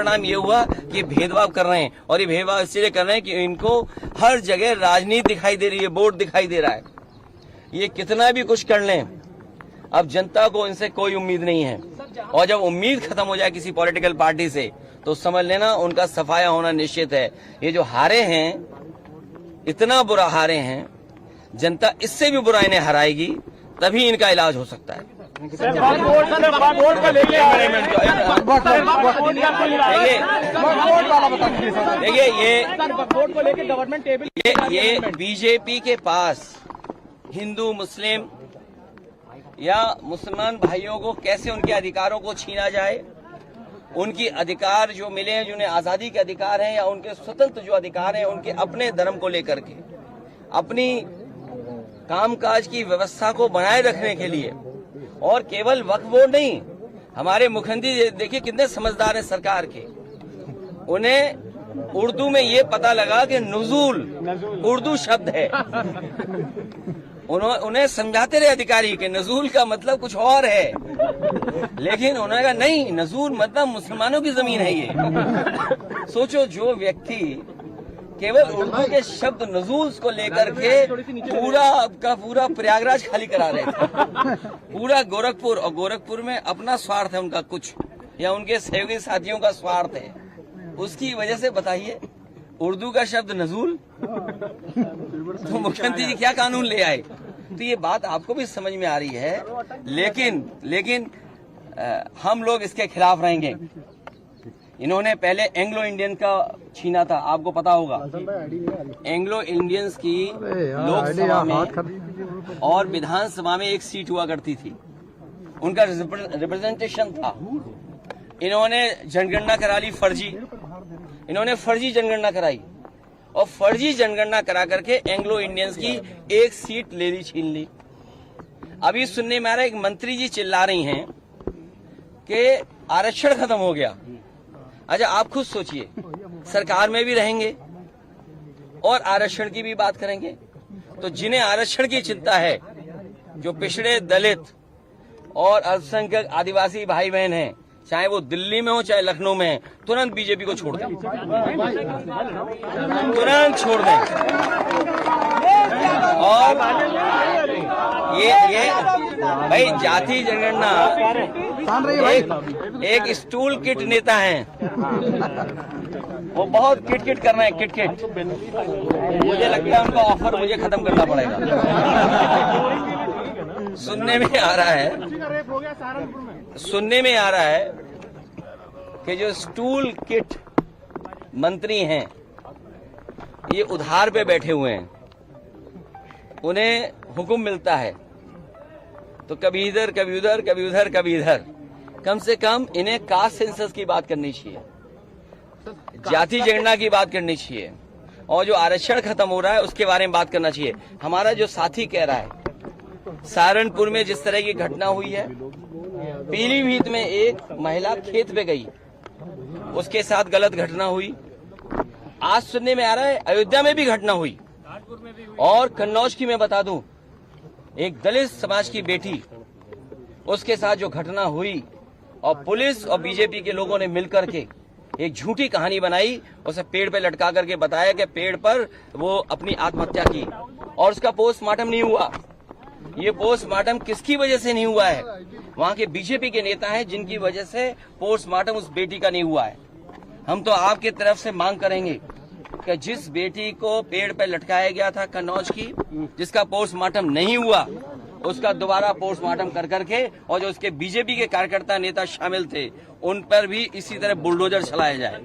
परिणाम ये हुआ कि ये भेदभाव कर रहे हैं, और ये भेदभाव इसलिए कर रहे हैं कि इनको हर जगह राजनीति दिखाई दे रही है, वोट दिखाई दे रहा है। ये कितना भी कुछ कर लें, अब जनता को इनसे कोई उम्मीद नहीं है, और जब उम्मीद खत्म हो जाए किसी पॉलिटिकल पार्टी से तो समझ लेना उनका सफाया होना निश्चित है। ये जो हारे हैं, इतना बुरा हारे हैं, जनता इससे भी बुरा इन्हें हराएगी, तभी इनका इलाज हो सकता है। देखिए ये बीजेपी के पास हिंदू मुस्लिम या मुसलमान भाइयों को कैसे उनके अधिकारों को छीना जाए, उनकी अधिकार जो मिले हैं, जिन्हें आजादी के अधिकार हैं या उनके स्वतंत्र जो अधिकार हैं, उनके अपने धर्म को लेकर के अपनी कामकाज की व्यवस्था को बनाए रखने के लिए, और केवल वक्फ बोर्ड नहीं, हमारे मुख्यमंत्री देखिए कितने समझदार हैं सरकार के, उन्हें उर्दू में ये पता लगा कि नुज़ूल उर्दू शब्द है, उन्हें समझाते रहे अधिकारी कि नजूल का मतलब कुछ और है, लेकिन उन्होंने कहा नहीं, नजूल मतलब मुसलमानों की जमीन है ये। सोचो, जो व्यक्ति केवल उर्दू के शब्द नजूल को लेकर के पूरा का पूरा प्रयागराज खाली करा रहे थे, पूरा गोरखपुर, और गोरखपुर में अपना स्वार्थ है उनका कुछ, या उनके सहयोगी साथियों का स्वार्थ है, उसकी वजह से बताइए उर्दू का शब्द नजूल, तो मुख्यमंत्री जी क्या कानून ले आए? तो ये बात आपको भी समझ में आ रही है, लेकिन हम लोग इसके खिलाफ रहेंगे। इन्होंने पहले एंग्लो इंडियन का छीना था, आपको पता होगा, एंग्लो इंडियंस की लोकसभा में और विधानसभा में एक सीट हुआ करती थी, उनका रिप्रेजेंटेशन था। इन्होंने जनगणना करा ली फर्जी, इन्होंने फर्जी जनगणना कराई, और फर्जी जनगणना करा करके एंग्लो इंडियंस की एक सीट ले ली, छीन ली। अभी सुनने में आ रहा है, एक मंत्री जी चिल्ला रही हैं कि आरक्षण खत्म हो गया। अच्छा, आप खुद सोचिए, सरकार में भी रहेंगे और आरक्षण की भी बात करेंगे, तो जिन्हें आरक्षण की चिंता है, जो पिछड़े दलित और अल्पसंख्यक आदिवासी भाई बहन हैं, चाहे वो दिल्ली में हो चाहे लखनऊ में है, तुरंत बीजेपी को छोड़ दें, तुरंत छोड़ दें। और ये भाई जाति जनगणना एक स्टूल किट नेता हैं, वो बहुत किट कर रहे हैं, किट। मुझे लगता है उनका ऑफर मुझे खत्म करना पड़ेगा। सुनने में आ रहा है कि जो स्टूल किट मंत्री हैं, ये उधार पे बैठे हुए हैं, उन्हें हुक्म मिलता है तो कभी इधर कभी उधर, कभी उधर कभी इधर। कम से कम इन्हें कास्ट सेंसस की बात करनी चाहिए, जाति जनगणना की बात करनी चाहिए, और जो आरक्षण खत्म हो रहा है उसके बारे में बात करना चाहिए। हमारा जो साथी कह रहा है, सहारनपुर में जिस तरह की घटना हुई है, पीलीभीत में एक महिला खेत पे गई, उसके साथ गलत घटना हुई। आज सुनने में आ रहा है अयोध्या में भी घटना हुई, और कन्नौज की मैं बता दूं, एक दलित समाज की बेटी, उसके साथ जो घटना हुई, और पुलिस और बीजेपी के लोगों ने मिलकर के एक झूठी कहानी बनाई, उसे पेड़ पे लटका करके बताया कि पेड़ पर वो अपनी आत्महत्या की, और उसका पोस्टमार्टम नहीं हुआ। ये पोस्टमार्टम किसकी वजह से नहीं हुआ है? वहां के बीजेपी के नेता हैं जिनकी वजह से पोस्टमार्टम उस बेटी का नहीं हुआ है। हम तो आपकी तरफ से मांग करेंगे कि जिस बेटी को पेड़ पर लटकाया गया था कन्नौज की, जिसका पोस्टमार्टम नहीं हुआ, उसका दोबारा पोस्टमार्टम कर करके, और जो उसके बीजेपी के कार्यकर्ता नेता शामिल थे, उन पर भी इसी तरह बुलडोजर चलाया जाए।